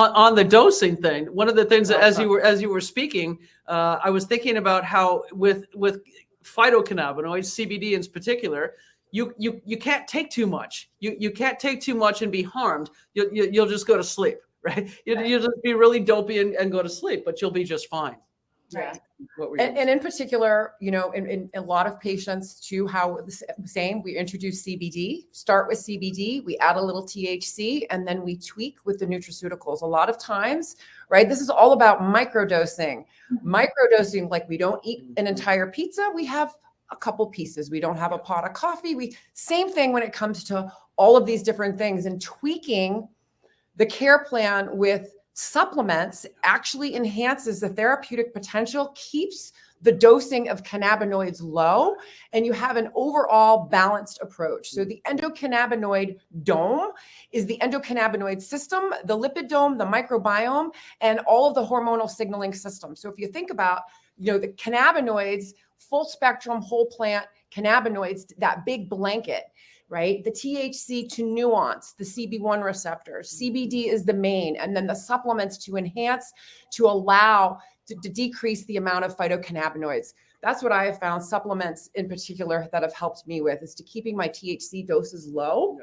On the dosing thing, one of the things that as you were speaking, I was thinking about how with phytocannabinoids, CBD in particular, you can't take too much. You can't take too much and be harmed. You'll just go to sleep, right? You'll just be really dopey and go to sleep, but you'll be just fine. Yeah. And in particular, you know, in a lot of patients too, how same, we introduce CBD, start with CBD, we add a little THC, and then we tweak with the nutraceuticals. A lot of times, right? This is all about microdosing. Microdosing, like we don't eat an entire pizza, we have a couple pieces. We don't have a pot of coffee. Same thing when it comes to all of these different things, and tweaking the care plan with supplements actually enhances the therapeutic potential, keeps the dosing of cannabinoids low, and you have an overall balanced approach. So the endocannabinoid dome is the endocannabinoid system, the lipid dome, the microbiome, and all of the hormonal signaling systems. So if you think about, you know, the cannabinoids, full spectrum, whole plant cannabinoids, that big blanket, right? The THC to nuance, the CB1 receptors, CBD is the main, and then the supplements to enhance, to allow, to decrease the amount of phytocannabinoids. That's what I have found, supplements in particular that have helped me with, is to keeping my THC doses low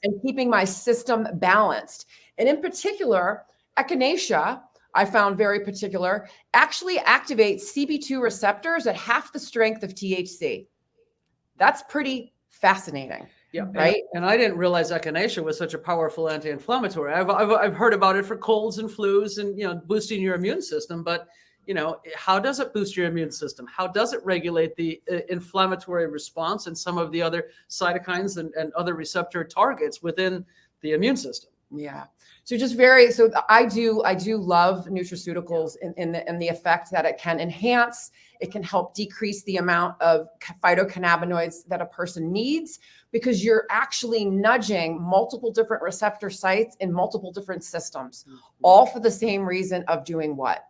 and keeping my system balanced. And in particular, echinacea, I found very particular, actually activates CB2 receptors at half the strength of THC. That's pretty fascinating. Yeah, right. And I didn't realize echinacea was such a powerful anti-inflammatory. I've heard about it for colds and flus and, you know, boosting your immune system. But, you know, how does it boost your immune system? How does it regulate the inflammatory response and some of the other cytokines and other receptor targets within the immune system? Yeah. So I do love nutraceuticals in the effect that it can enhance. It can help decrease the amount of phytocannabinoids that a person needs, because you're actually nudging multiple different receptor sites in multiple different systems, all for the same reason of doing what?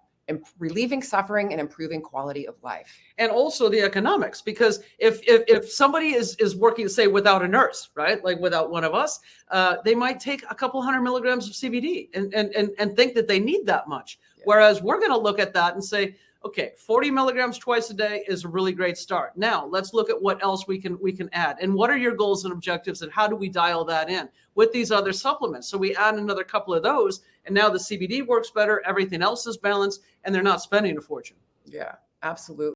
Relieving suffering and improving quality of life. And also the economics, because if somebody is working, say, without a nurse, right, like without one of us, they might take a couple 100 milligrams of CBD and think that they need that much. Yeah. Whereas we're going to look at that and say, okay, 40 milligrams twice a day is a really great start. Now let's look at what else we can add, and what are your goals and objectives, and how do we dial that in with these other supplements? So we add another couple of those, and now the CBD works better, everything else is balanced, and they're not spending a fortune. Yeah, absolutely.